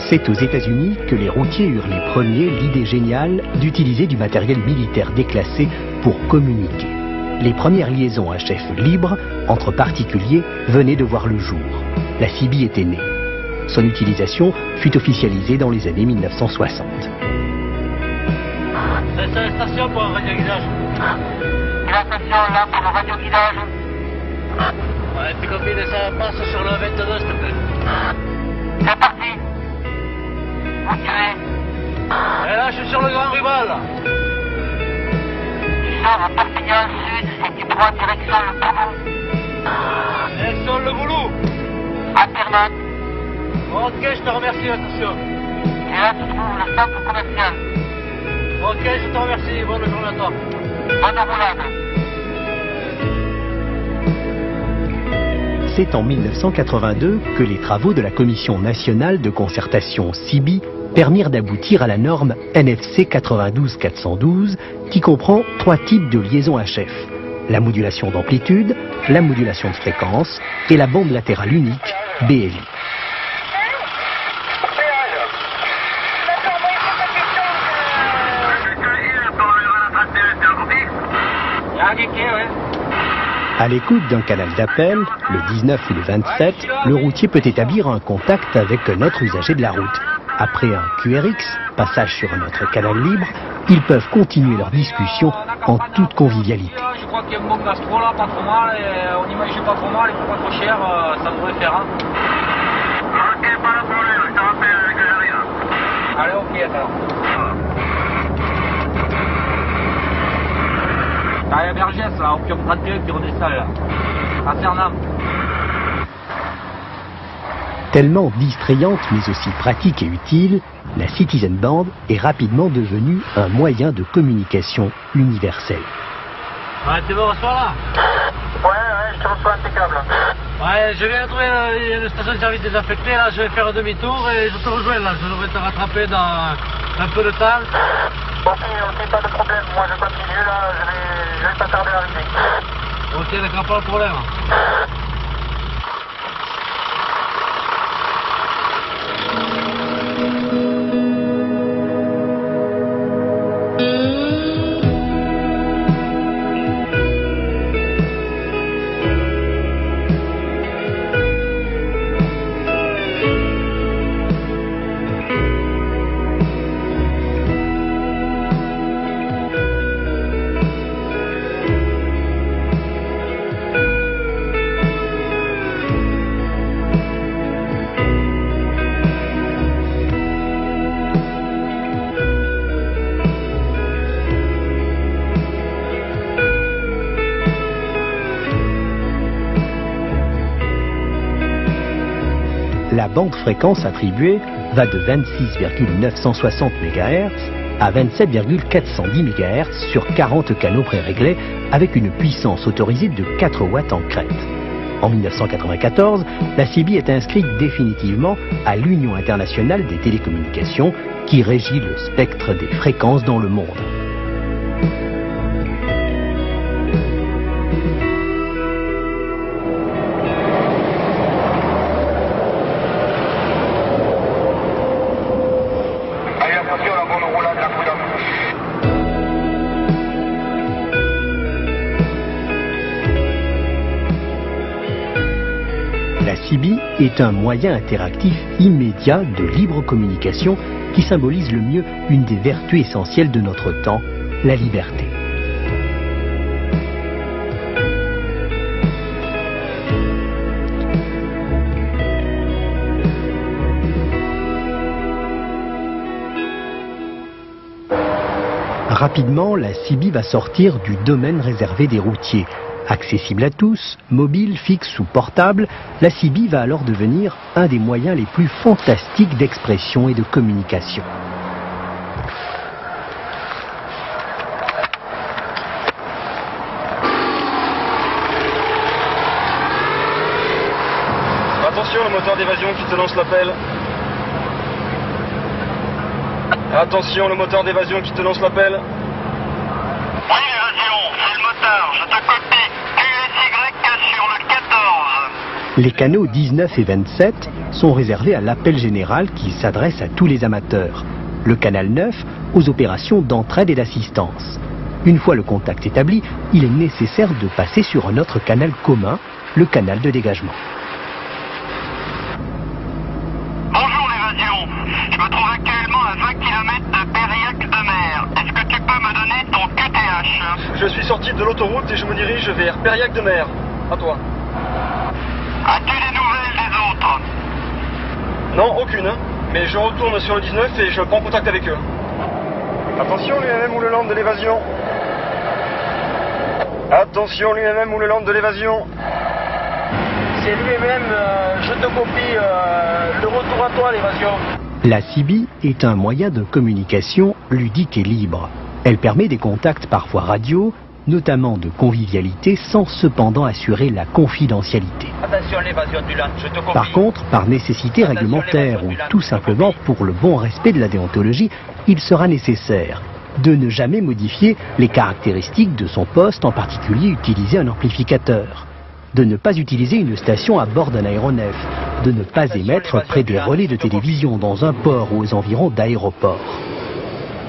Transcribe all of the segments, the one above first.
C'est aux États-Unis que les routiers eurent les premiers l'idée géniale d'utiliser du matériel militaire déclassé pour communiquer. Les premières liaisons à chef libre entre particuliers venaient de voir le jour. La CB était née. Son utilisation fut officialisée dans les années 1960. C'est la station pour un radioguidage. La station là pour le radioguidage. Ouais, puis combien ça passe sur le 22 s'il te plaît. C'est parti. Où tu es? Et là, je suis sur le Grand Rival. Tu sors à Perpignan Sud et tu prends direction le Boulou. Direction le Boulou. À Pernac. Ok, je te remercie, attention. Et là, tu trouves le centre commercial. Ok, je te remercie. Bonne journée à toi. Bonne roulade. C'est en 1982 que les travaux de la Commission nationale de concertation CB permirent d'aboutir à la norme NFC 92-412 qui comprend 3 types de liaisons HF. La modulation d'amplitude, la modulation de fréquence et la bande latérale unique BLI. À l'écoute d'un canal d'appel, le 19 ou le 27, le routier peut établir un contact avec un autre usager de la route. Après un QRX, passage sur un autre canal libre, ils peuvent continuer leur discussion en toute convivialité. Je crois qu'il y a un bon gastro là, pas trop mal, et on n'imagine pas trop mal, et pas trop cher, ça devrait faire. Hein. Ok, pas de problème, je te rappelle que j'arrive. Allez, ok, attends. Ah, il y a Bergès là, au Pion 31 qui redescend là, à Cernam. Tellement distrayante mais aussi pratique et utile, la Citizen Band est rapidement devenue un moyen de communication universel. Ouais, tu me reçois là? Ouais, je te reçois impeccable. Ouais, je viens de trouver une station de service désaffectée, là, je vais faire un demi-tour et je te rejoins là, je devrais te rattraper dans un peu de temps. Ok, pas de problème, moi je continue là, je vais pas tarder à arriver. Ok, d'accord, pas de problème. La bande fréquence attribuée va de 26,960 MHz à 27,410 MHz sur 40 canaux préréglés avec une puissance autorisée de 4 watts en crête. En 1994, la CB est inscrite définitivement à l'Union internationale des télécommunications qui régit le spectre des fréquences dans le monde. La CB est un moyen interactif immédiat de libre communication qui symbolise le mieux une des vertus essentielles de notre temps, la liberté. Rapidement, la CB va sortir du domaine réservé des routiers. Accessible à tous, mobile, fixe ou portable, la CB va alors devenir un des moyens les plus fantastiques d'expression et de communication. Attention, le moteur d'évasion qui te lance l'appel. Attention, le moteur d'évasion qui te lance l'appel. Oui, l'évasion, c'est le motard, je te copie. QSY sur le 14. Les canaux 19 et 27 sont réservés à l'appel général qui s'adresse à tous les amateurs. Le canal 9 aux opérations d'entraide et d'assistance. Une fois le contact établi, il est nécessaire de passer sur un autre canal commun, le canal de dégagement. Bonjour l'évasion. Je me trouve actuellement à 20 km de Périac-de-Mer. Est-ce que tu peux me donner ton QTH? Je suis sorti de l'autoroute et je me dirige vers Périac-de-Mer. À toi. As-tu des nouvelles des autres? Non, aucune. Mais je retourne sur le 19 et je prends contact avec eux. Attention l'UMM ou le land de l'évasion. Attention l'UMM ou le land de l'évasion. C'est l'UMM, je te copie, le retour à toi l'évasion. La CB est un moyen de communication ludique et libre. Elle permet des contacts parfois radio, notamment de convivialité, sans cependant assurer la confidentialité. Attention l'évasion du land, je te copie. Par contre, par nécessité réglementaire ou tout simplement pour le bon respect de la déontologie, il sera nécessaire de ne jamais modifier les caractéristiques de son poste, en particulier utiliser un amplificateur, de ne pas utiliser une station à bord d'un aéronef, de ne pas émettre près des relais de télévision dans un port ou aux environs d'aéroports,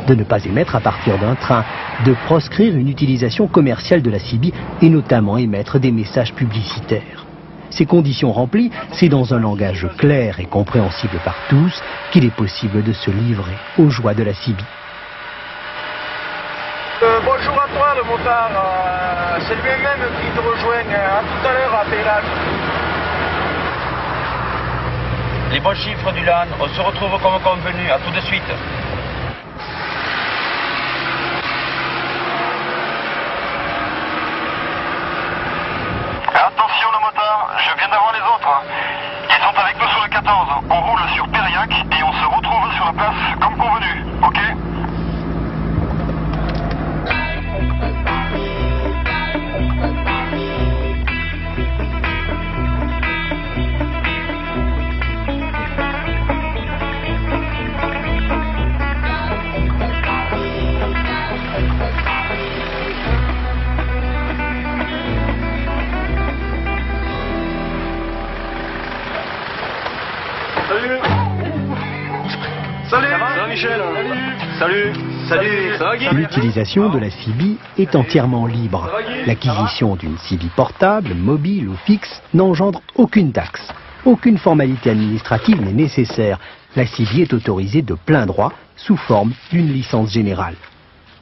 de ne pas émettre à partir d'un train, de proscrire une utilisation commerciale de la CB et notamment émettre des messages publicitaires. Ces conditions remplies, c'est dans un langage clair et compréhensible par tous qu'il est possible de se livrer aux joies de la CB. Bonjour à toi le motard, c'est lui-même qui te rejoint, à tout à l'heure à Périac. Les bons chiffres du LAN, on se retrouve comme convenu, à tout de suite. Attention le motard, je viens d'avoir les autres. Ils sont avec nous sur le 14. On roule sur Périac et on se retrouve sur la place comme convenu, ok? Salut. Salut. Ça va Michel? Salut. Salut. Ça va Guy? L'utilisation de la CB est entièrement libre. L'acquisition d'une CB portable, mobile ou fixe n'engendre aucune taxe. Aucune formalité administrative n'est nécessaire. La CB est autorisée de plein droit sous forme d'une licence générale.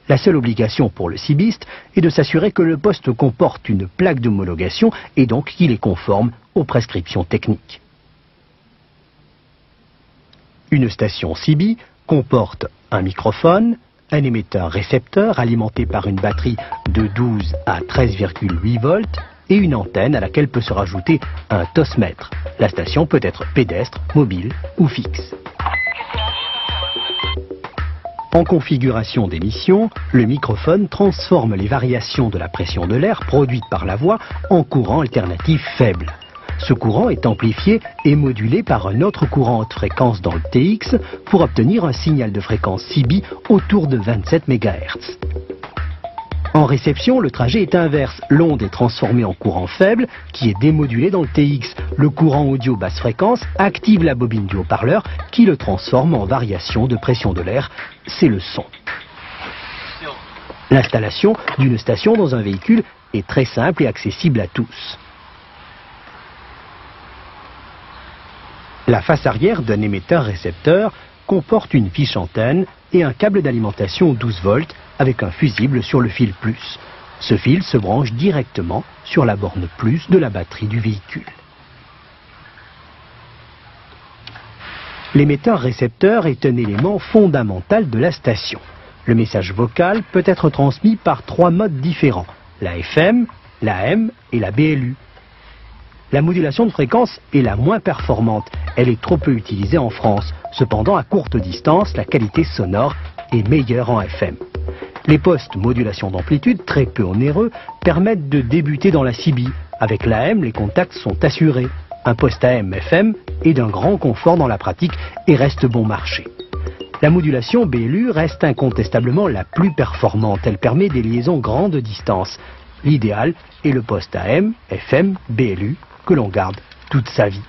La seule obligation pour le CBiste est de s'assurer que le poste comporte une plaque d'homologation et donc qu'il est conforme aux prescriptions techniques. Une station CB comporte un microphone, un émetteur-récepteur alimenté par une batterie de 12 à 13,8 volts et une antenne à laquelle peut se rajouter un tosmètre. La station peut être pédestre, mobile ou fixe. En configuration d'émission, le microphone transforme les variations de la pression de l'air produite par la voix en courant alternatif faible. Ce courant est amplifié et modulé par un autre courant haute fréquence dans le TX pour obtenir un signal de fréquence CB autour de 27 MHz. En réception, le trajet est inverse. L'onde est transformée en courant faible qui est démodulé dans le TX. Le courant audio basse fréquence active la bobine du haut-parleur qui le transforme en variation de pression de l'air. C'est le son. L'installation d'une station dans un véhicule est très simple et accessible à tous. La face arrière d'un émetteur-récepteur comporte une fiche antenne et un câble d'alimentation 12 volts avec un fusible sur le fil plus. Ce fil se branche directement sur la borne plus de la batterie du véhicule. L'émetteur-récepteur est un élément fondamental de la station. Le message vocal peut être transmis par 3 modes différents, la FM, la AM et la BLU. La modulation de fréquence est la moins performante. Elle est trop peu utilisée en France. Cependant, à courte distance, la qualité sonore est meilleure en FM. Les postes modulation d'amplitude, très peu onéreux, permettent de débuter dans la CB. Avec l'AM, les contacts sont assurés. Un poste AM-FM est d'un grand confort dans la pratique et reste bon marché. La modulation BLU reste incontestablement la plus performante. Elle permet des liaisons grande distance. L'idéal est le poste AM, FM, BLU que l'on garde toute sa vie.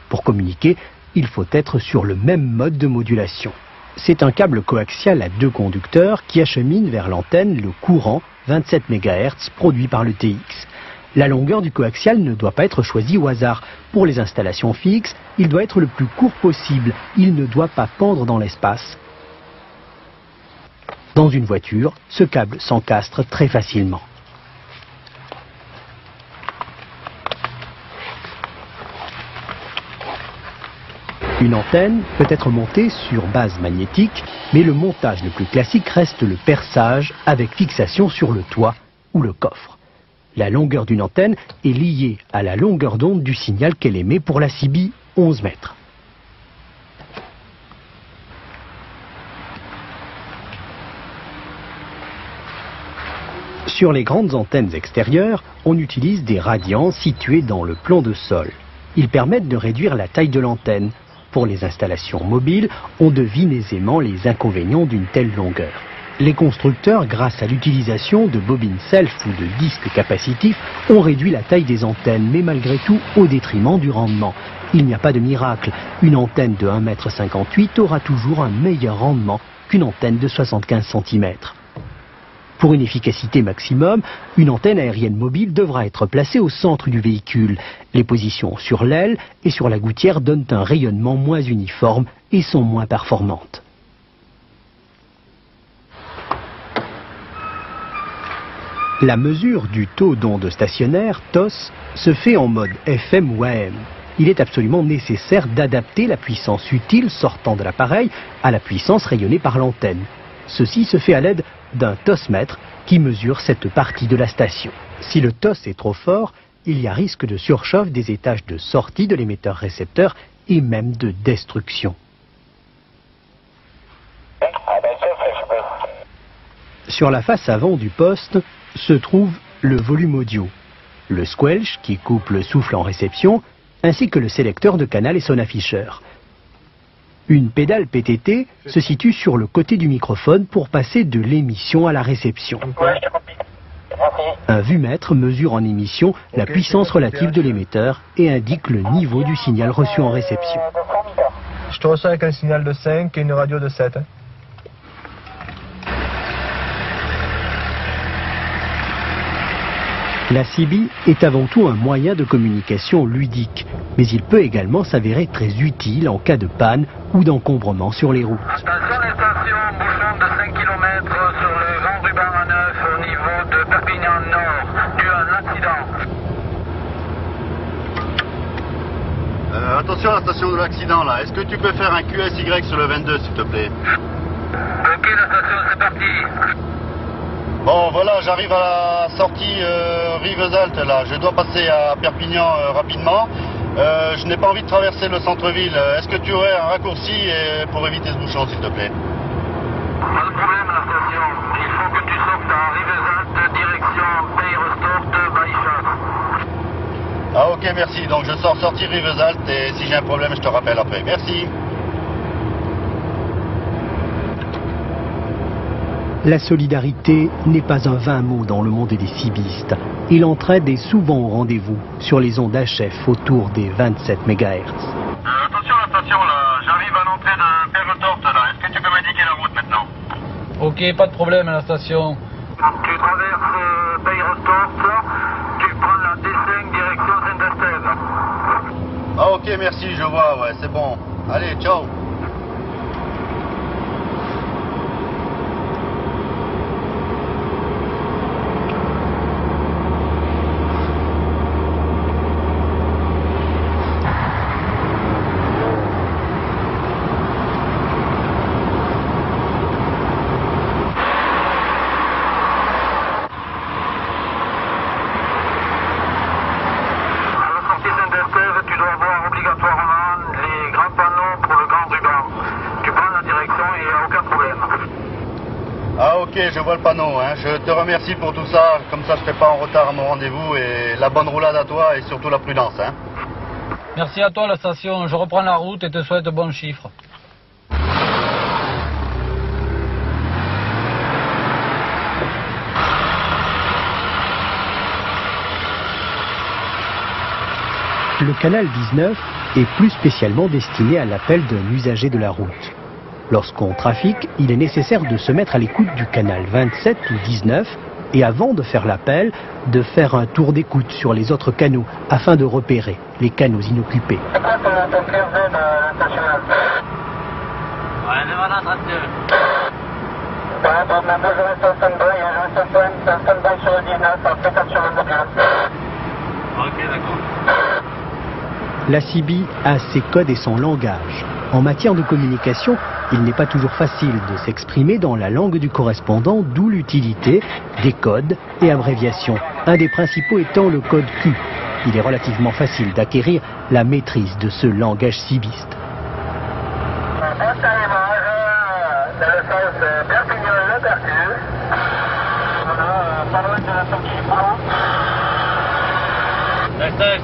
Pour communiquer, il faut être sur le même mode de modulation. C'est un câble coaxial à 2 conducteurs qui achemine vers l'antenne le courant 27 MHz produit par le TX. La longueur du coaxial ne doit pas être choisie au hasard. Pour les installations fixes, il doit être le plus court possible. Il ne doit pas pendre dans l'espace. Dans une voiture, ce câble s'encastre très facilement. Une antenne peut être montée sur base magnétique, mais le montage le plus classique reste le perçage avec fixation sur le toit ou le coffre. La longueur d'une antenne est liée à la longueur d'onde du signal qu'elle émet pour la CB 11 mètres. Sur les grandes antennes extérieures, on utilise des radians situés dans le plan de sol. Ils permettent de réduire la taille de l'antenne. Pour les installations mobiles, on devine aisément les inconvénients d'une telle longueur. Les constructeurs, grâce à l'utilisation de bobines self ou de disques capacitifs, ont réduit la taille des antennes, mais malgré tout au détriment du rendement. Il n'y a pas de miracle. Une antenne de 1,58 m aura toujours un meilleur rendement qu'une antenne de 75 cm. Pour une efficacité maximum, une antenne aérienne mobile devra être placée au centre du véhicule. Les positions sur l'aile et sur la gouttière donnent un rayonnement moins uniforme et sont moins performantes. La mesure du taux d'onde stationnaire, TOS, se fait en mode FM ou AM. Il est absolument nécessaire d'adapter la puissance utile sortant de l'appareil à la puissance rayonnée par l'antenne. Ceci se fait à l'aide d'un TOS-mètre qui mesure cette partie de la station. Si le TOS est trop fort, il y a risque de surchauffe des étages de sortie de l'émetteur-récepteur et même de destruction. Sur la face avant du poste se trouve le volume audio, le squelch qui coupe le souffle en réception, ainsi que le sélecteur de canal et son afficheur. Une pédale PTT se situe sur le côté du microphone pour passer de l'émission à la réception. Un vumètre mesure en émission la puissance relative de l'émetteur et indique le niveau du signal reçu en réception. Je te reçois avec un signal de 5 et une radio de 7. La CB est avant tout un moyen de communication ludique, mais il peut également s'avérer très utile en cas de panne ou d'encombrement sur les routes. Attention les stations, bouchon de 5 km sur le grand ruban A9 au niveau de Perpignan Nord, dû à un accident. Attention à la station de l'accident là, est-ce que tu peux faire un QSY sur le 22 s'il te plaît? Ok la station, c'est parti. Bon voilà, j'arrive à la sortie Rivesaltes là, je dois passer à Perpignan rapidement. Je n'ai pas envie de traverser le centre-ville. Est-ce que tu aurais un raccourci pour éviter ce bouchon s'il te plaît? Pas de problème la station, il faut que tu sortes à Rivesaltes, direction Pays-Restorte, Baïchas. Ah ok merci, donc je sors sortie Rivesaltes et si j'ai un problème je te rappelle après. Merci. La solidarité n'est pas un vain mot dans le monde des cibistes. Et l'entraide est souvent au rendez-vous sur les ondes HF autour des 27 MHz. Attention la station là, j'arrive à l'entrée de Pays-Restorte là, est-ce que tu peux m'indiquer la route maintenant? Ok, pas de problème à la station. Tu traverses Pays-Restorte, tu prends la D5 direction Saint-Estève. Ah ok merci, je vois, ouais c'est bon. Allez, ciao. Ah ok, je vois le panneau, hein. Je te remercie pour tout ça, comme ça je ne serai pas en retard à mon rendez-vous et la bonne roulade à toi et surtout la prudence. Hein. Merci à toi la station, je reprends la route et te souhaite de bons chiffres. Le canal 19 est plus spécialement destiné à l'appel d'un usager de la route. Lorsqu'on trafique, il est nécessaire de se mettre à l'écoute du canal 27 ou 19 et avant de faire l'appel, de faire un tour d'écoute sur les autres canaux afin de repérer les canaux inoccupés. Ouais, demande à 32. Maintenant je reste en stand-by sur le 19, peut-être sur le mobile. Ok, d'accord. La CB a ses codes et son langage. En matière de communication, il n'est pas toujours facile de s'exprimer dans la langue du correspondant, d'où l'utilité des codes et abréviations. Un des principaux étant le code Q. Il est relativement facile d'acquérir la maîtrise de ce langage cibiste.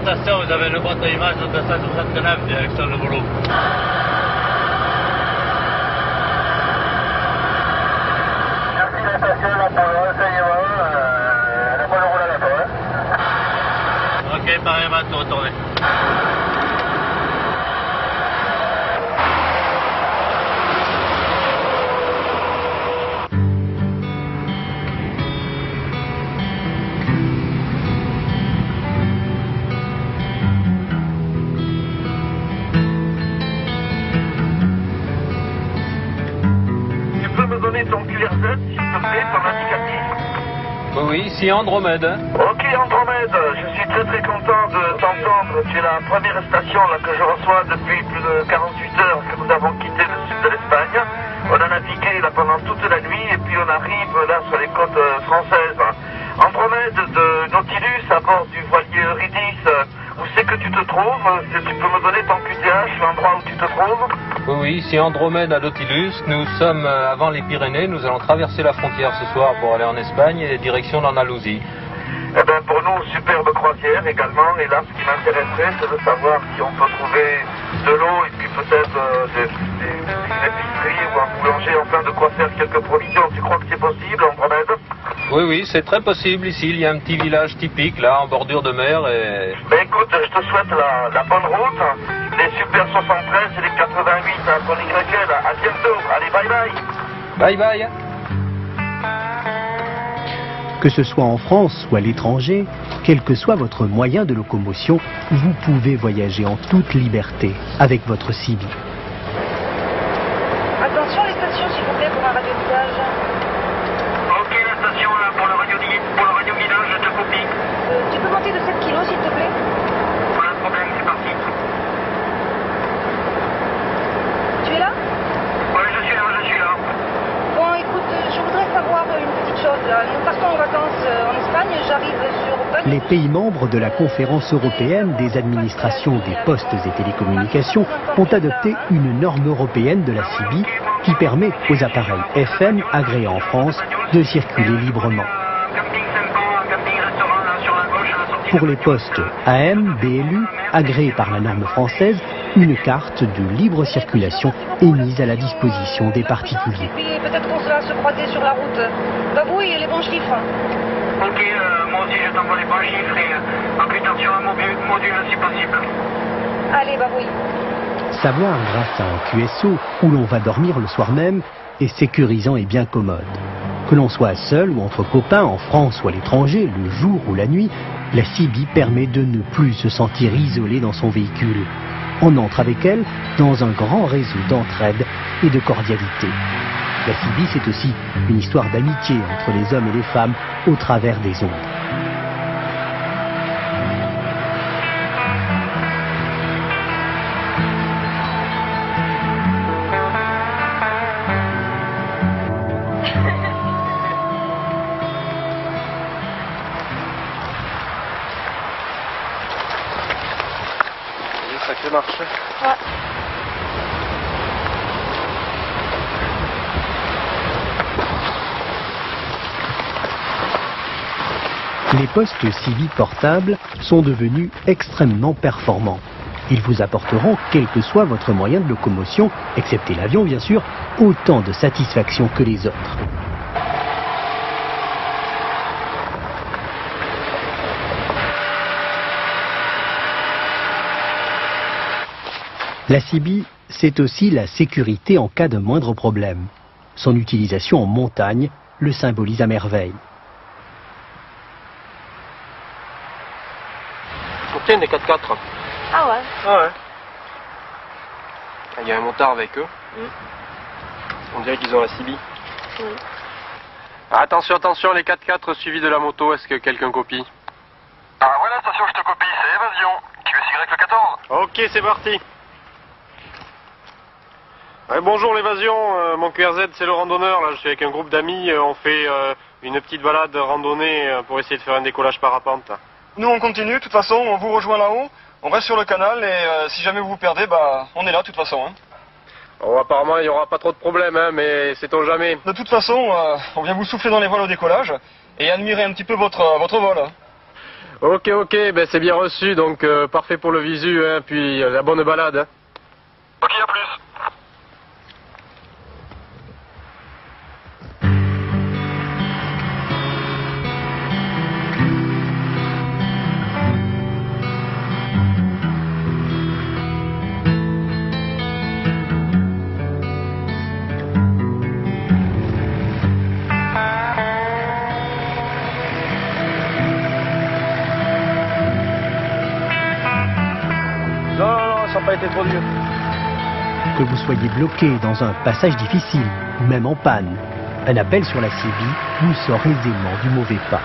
Station, vous avez le boîte à images de 269, direction le boulot. Merci la station, la parole, ça y va, la bonne roule à la fin. Ok, pareillement, de retourner. Ton QRZ, s'il te plaît, ton indicatif. Oui, ici Andromède. Ok Andromède, je suis très content de t'entendre. Tu es la première station là, que je reçois depuis plus de 48 heures que nous avons quitté le sud de l'Espagne. On a navigué là pendant toute la nuit et puis on arrive là sur les côtes françaises. Andromède de Nautilus à bord du voilier Eurydice. Où c'est que tu te trouves? Tu peux me donner ton QTH, l'endroit où tu te trouves? Oui, ici Andromède à Nautilus. Nous sommes avant les Pyrénées. Nous allons traverser la frontière ce soir pour aller en Espagne et direction l'Andalousie. Eh bien, pour nous, superbe croisière également. Et là, ce qui m'intéresserait, c'est de savoir si on peut trouver de l'eau et puis peut-être une épicerie ou un boulanger, enfin de quoi faire quelques provisions. Tu crois que c'est possible, Andromède? Oui, c'est très possible ici. Il y a un petit village typique là, en bordure de mer et... Ben écoute, je te souhaite la bonne route. Les Super 73 et les 88 à ton YL. À bientôt. Allez, bye bye. Bye bye. Que ce soit en France ou à l'étranger, quel que soit votre moyen de locomotion, vous pouvez voyager en toute liberté avec votre CB. Attention les stations s'il vous plaît pour un radioguidage. Ok, la station là, pour le radio guidage, je te copie. Tu peux monter de 7 kilos s'il te plaît? Pas de problème, c'est parti. Tu es là? Ouais, je suis là. Bon écoute, je voudrais savoir une petite chose. Nous partons en vacances en Espagne, j'arrive sur... Les pays membres de la Conférence européenne des administrations des postes et télécommunications ont adopté une norme européenne de la CB qui permet aux appareils FM agréés en France de circuler librement. Camping sympa, camping restaurant là sur la gauche à la sortie. Pour les postes AM, BLU, agréés par la norme française, une carte de libre circulation est mise à la disposition des particuliers. Et puis peut-être qu'on va se croiser sur la route. Bah oui, les bons chiffres. Ok, moi aussi je t'envoie les bons chiffres et en plus tard sur un module si possible. Allez, bah oui. Savoir grâce à un QSO où l'on va dormir le soir même est sécurisant et bien commode. Que l'on soit seul ou entre copains en France ou à l'étranger, le jour ou la nuit, la CB permet de ne plus se sentir isolé dans son véhicule. On entre avec elle dans un grand réseau d'entraide et de cordialité. La CB, c'est aussi une histoire d'amitié entre les hommes et les femmes au travers des ondes. Sacré marché. Ouais. Les postes CB portables sont devenus extrêmement performants. Ils vous apporteront, quel que soit votre moyen de locomotion, excepté l'avion bien sûr, autant de satisfaction que les autres. La CB, c'est aussi la sécurité en cas de moindre problème. Son utilisation en montagne le symbolise à merveille. Ok, des 4x4. Ah ouais. Ah ouais. Il y a un motard avec eux. On dirait qu'ils ont la CB. Attention, attention, les 4x4 suivis de la moto, est-ce que quelqu'un copie? Ah ouais, la station, je te copie, c'est Évasion. QSY le 14. Ok, c'est parti. Ouais, bonjour l'évasion, mon QRZ c'est le randonneur, là je suis avec un groupe d'amis, on fait une petite balade randonnée pour essayer de faire un décollage parapente. Nous on continue, de toute façon on vous rejoint là-haut, on reste sur le canal et si jamais vous vous perdez, bah on est là de toute façon. Hein. Oh, apparemment il n'y aura pas trop de problèmes, hein, mais sait-on jamais. De toute façon, on vient vous souffler dans les voiles au décollage et admirer un petit peu votre vol. Ok, ben c'est bien reçu, donc parfait pour le visu, hein, puis la bonne balade. Hein. Ok, à plus. Non, ça n'a pas été trop dur. Que vous soyez bloqué dans un passage difficile ou même en panne, un appel sur la CB vous sort aisément du mauvais pas.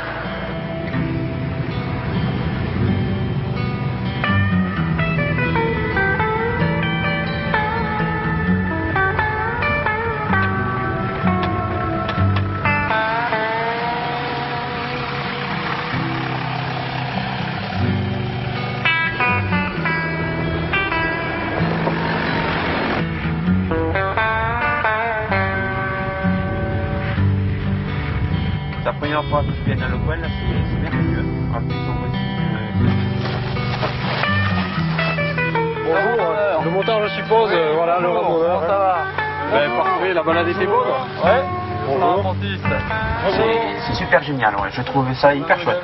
La première fois que je viens dans le coin, là, c'est merveilleux. En plus, on voit Bonjour, le monteur je suppose, voilà le randonneur. Ça va. Ben parfait, la balade était bonne. Ouais. Bonjour. c'est super génial, ouais. Je trouve ça hyper chouette.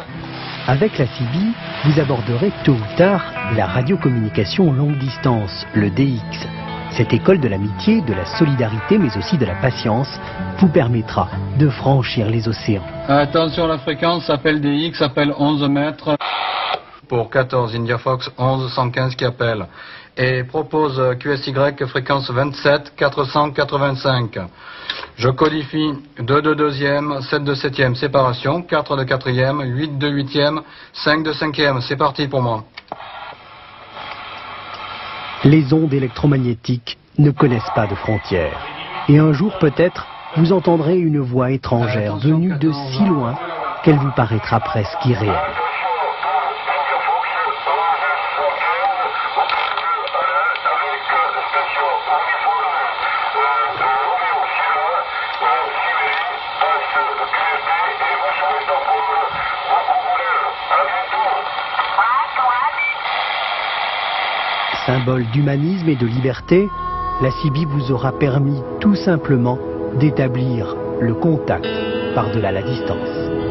Avec la CB, vous aborderez tôt ou tard la radiocommunication longue distance, le DX. Cette école de l'amitié, de la solidarité, mais aussi de la patience, vous permettra de franchir les océans. Attention, la fréquence appelle DX, appelle 11 mètres. Pour 14, India Fox 11 115 qui appelle. Et propose QSY fréquence 27 485. Je codifie 2 de deuxième, 7 de septième, séparation, 4 de quatrième, 8 de huitième, 5 de cinquième. C'est parti pour moi. Les ondes électromagnétiques ne connaissent pas de frontières. Et un jour peut-être, vous entendrez une voix étrangère venue de si loin qu'elle vous paraîtra presque irréelle. Symbole d'humanisme et de liberté, la CB vous aura permis tout simplement d'établir le contact par-delà la distance.